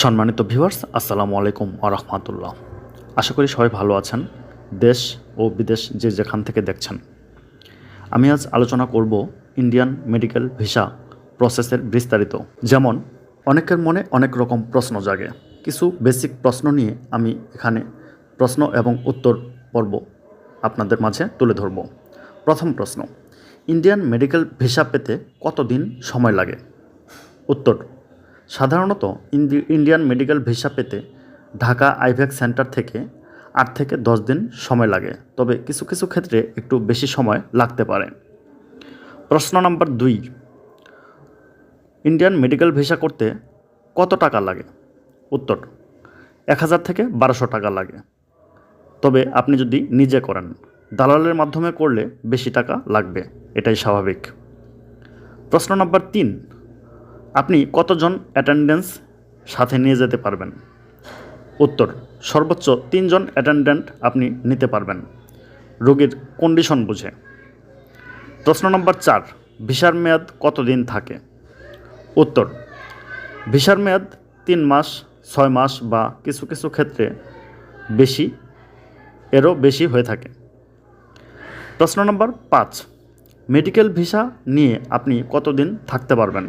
সম্মানিত ভিউয়ার্স, আসসালামু আলাইকুম ওয়া রাহমাতুল্লাহ। আশা করি সবাই ভালো আছেন, দেশ ও বিদেশ যে যেখান থেকে দেখছেন। আমি আজ আলোচনা করব ইন্ডিয়ান মেডিকেল ভিসা প্রসেসের বিস্তারিত। যেমন অনেকের মনে অনেক রকম প্রশ্ন জাগে, কিছু বেসিক প্রশ্ন নিয়ে আমি এখানে প্রশ্ন এবং উত্তর পর্ব আপনাদের মাঝে তুলে ধরব। প্রথম প্রশ্ন, ইন্ডিয়ান মেডিকেল ভিসা পেতে কতদিন সময় লাগে? উত্তর, সাধারণত ইন্ডিয়ান মেডিকেল ভিসা পেতে ঢাকা আইভ্যাক সেন্টার থেকে 8 থেকে 10 দিন সময় লাগে, তবে কিছু কিছু ক্ষেত্রে একটু বেশি সময় লাগতে পারে। প্রশ্ন নাম্বার 2, ইন্ডিয়ান মেডিকেল ভিসা করতে কত টাকা লাগে? উত্তর, 1000 থেকে 1200 টাকা লাগে, তবে আপনি যদি নিজে করেন। দালালের মাধ্যমে করলে বেশি টাকা লাগবে, এটাই স্বাভাবিক। প্রশ্ন নাম্বার 3, আপনি কতজন অ্যাটেন্ডেন্স সাথে নিয়ে যেতে পারবেন? উত্তর, সর্বোচ্চ 3 জন অ্যাটেন্ডেন্ট আপনি নিতে পারবেন, রোগীর কন্ডিশন বুঝে। প্রশ্ন নম্বর 4, ভিসার মেয়াদ কতদিন থাকে? উত্তর, ভিসার মেয়াদ 3 মাস, 6 মাস বা কিছু কিছু ক্ষেত্রে এরও বেশি হয়ে থাকে। প্রশ্ন নম্বর 5, মেডিকেল ভিসা নিয়ে আপনি কতদিন থাকতে পারবেন?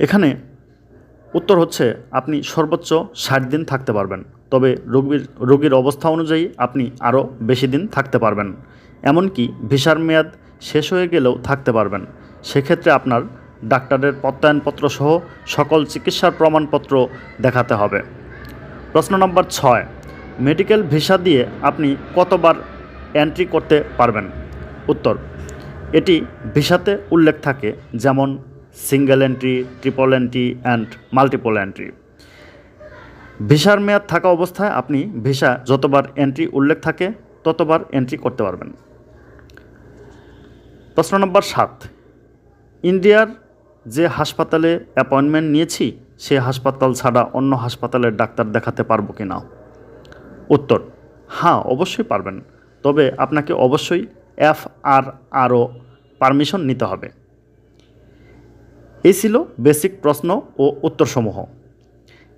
এখানে উত্তর হচ্ছে, আপনি সর্বোচ্চ 60 দিন থাকতে পারবেন, তবে রোগীর অবস্থা অনুযায়ী আপনি আরও বেশি দিন থাকতে পারবেন। এমনকি ভিসার মেয়াদ শেষ হয়ে গেলেও থাকতে পারবেন। সেক্ষেত্রে আপনার ডাক্তারের প্রত্যয়নপত্র সহ সকল চিকিৎসার প্রমাণপত্র দেখাতে হবে। প্রশ্ন নম্বর 6, মেডিকেল ভিসা দিয়ে আপনি কতবার এন্ট্রি করতে পারবেন? উত্তর, এটি ভিসাতে উল্লেখ থাকে, যেমন single entry, triple entry and multiple entry. ভিসার মেয়াদ থাকা অবস্থায় আপনি ভিসা যতবার এন্ট্রি উল্লেখ থাকে ততবার এন্ট্রি করতে পারবেন। প্রশ্ন নম্বর 7, ইন্ডিয়ার যে হাসপাতালে অ্যাপয়েন্টমেন্ট নিয়েছি সে হাসপাতাল ছাড়া অন্য হাসপাতালের ডাক্তার দেখাতে পারবো কি না? উত্তর, হ্যাঁ, অবশ্যই পারবেন, তবে আপনাকে অবশ্যই FRRO পারমিশন নিতে হবে। এই ছিল বেসিক প্রশ্ন ও উত্তরসমূহ।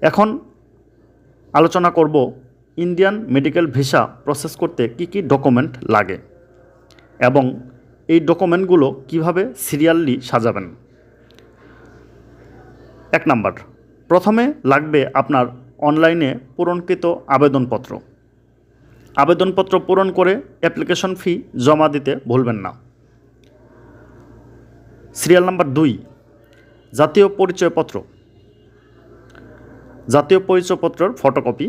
এখন আলোচনা করব ইন্ডিয়ান মেডিকেল ভিসা প্রসেস করতে কি কি ডকুমেন্ট লাগে এবং এই ডকুমেন্টগুলো কিভাবে সিরিয়ালি সাজাবেন। 1 নাম্বার, প্রথমে লাগবে আপনার অনলাইনে পূরণকৃত আবেদনপত্র। আবেদনপত্র পূরণ করে অ্যাপ্লিকেশন ফি জমা দিতে ভুলবেন না। সিরিয়াল নাম্বার 2, জাতীয় পরিচয়পত্র। জাতীয় পরিচয়পত্রের ফটোকপি,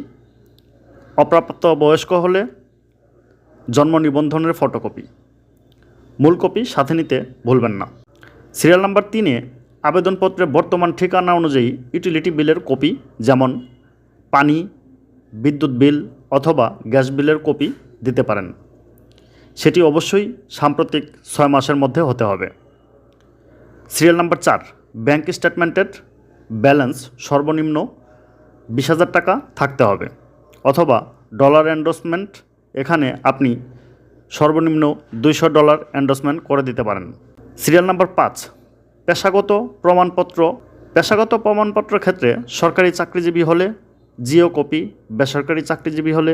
অপ্রাপ্ত বয়স্ক হলে জন্ম নিবন্ধনের ফটোকপি, মূল কপি সাথে নিতে ভুলবেন না। সিরিয়াল নাম্বার 3, আবেদনপত্রে বর্তমান ঠিকানা অনুযায়ী ইউটিলিটি বিলের কপি, যেমন পানি, বিদ্যুৎ বিল অথবা গ্যাস বিলের কপি দিতে পারেন। সেটি অবশ্যই সাম্প্রতিক 6 মাসের মধ্যে হতে হবে। সিরিয়াল নাম্বার 4, ব্যাংক স্টেটমেন্টের ব্যালেন্স সর্বনিম্ন 20,000 টাকা থাকতে হবে, অথবা ডলার এন্ডোর্সমেন্ট, এখানে আপনি সর্বনিম্ন $200 এন্ডোর্সমেন্ট করে দিতে পারেন। সিরিয়াল নাম্বার 5, পেশাগত প্রমাণপত্র। পেশাগত প্রমাণপত্রের ক্ষেত্রে সরকারি চাকরিজীবী হলে জিও কপি, বেসরকারি চাকরিজীবী হলে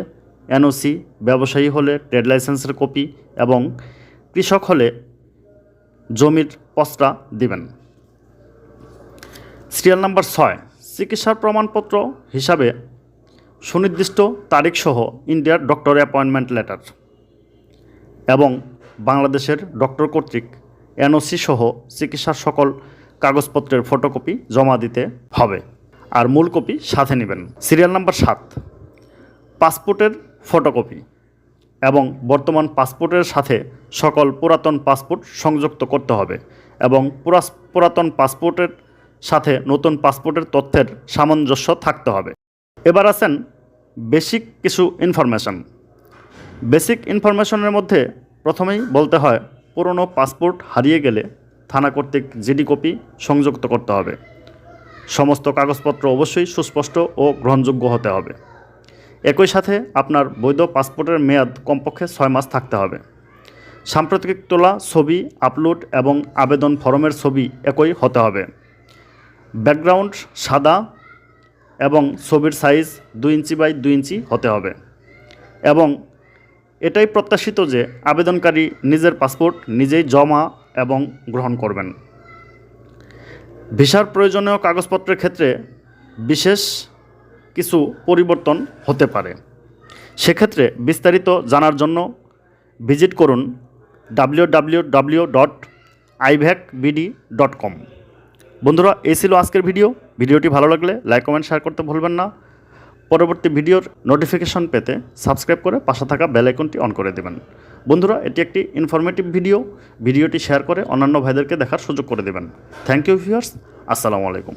NOC, ব্যবসায়ী হলে ট্রেড লাইসেন্সের কপি এবং কৃষক হলে জমির পত্রা দিবেন। সিরিয়াল নাম্বার 6, চিকিৎসার প্রমাণপত্র হিসাবে সুনির্দিষ্ট তারিখসহ ইন্ডিয়ার ডক্টর অ্যাপয়েন্টমেন্ট লেটার এবং বাংলাদেশের ডক্টর কর্তৃক NOC সহ চিকিৎসার সকল কাগজপত্রের ফটোকপি জমা দিতে হবে, আর মূল কপি সাথে নেবেন। সিরিয়াল নাম্বার 7, পাসপোর্টের ফটোকপি এবং বর্তমান পাসপোর্টের সাথে সকল পুরাতন পাসপোর্ট সংযুক্ত করতে হবে এবং পুরাতন পাসপোর্টের সাথে নতুন পাসপোর্টের তথ্যের সামঞ্জস্য থাকতে হবে। এবার আছেন বেসিক কিছু ইনফরমেশন। বেসিক ইনফরমেশনের মধ্যে প্রথমেই বলতে হয়, পুরনো পাসপোর্ট হারিয়ে গেলে থানা কর্তৃক জিডি কপি সংযুক্ত করতে হবে। সমস্ত কাগজপত্র অবশ্যই সুস্পষ্ট ও গ্রহণযোগ্য হতে হবে। একই সাথে আপনার বৈধ পাসপোর্টের মেয়াদ কমপক্ষে 6 মাস থাকতে হবে। সাম্প্রতিক তোলা ছবি আপলোড এবং আবেদন ফরমের ছবি একই হতে হবে। ব্যাকগ্রাউন্ড সাদা এবং ছবির সাইজ 2 ইঞ্চি বাই 2 ইঞ্চি হতে হবে এবং এটাই প্রত্যাশিত যে আবেদনকারী নিজের পাসপোর্ট নিজেই জমা এবং গ্রহণ করবেন। ভিসার প্রয়োজনীয় কাগজপত্রের ক্ষেত্রে বিশেষ কিছু পরিবর্তন হতে পারে। সেক্ষেত্রে বিস্তারিত জানার জন্য ভিজিট করুন www.ivacbd.com। বন্ধুরা, এই ছিল আজকের ভিডিওটি ভালো লাগলে লাইক কমেন্ট শেয়ার করতে ভুলবেন না। পরবর্তী ভিডিওর নোটিফিকেশন পেতে সাবস্ক্রাইব করে পাশে থাকা বেল আইকনটি অন করে দেবেন। বন্ধুরা, এটি একটি ইনফরমেটিভ ভিডিওটি শেয়ার করে অন্যান্য ভাইদেরকে দেখার সুযোগ করে দেবেন। থ্যাংক ইউ ভিউয়ার্স, আসসালামু আলাইকুম।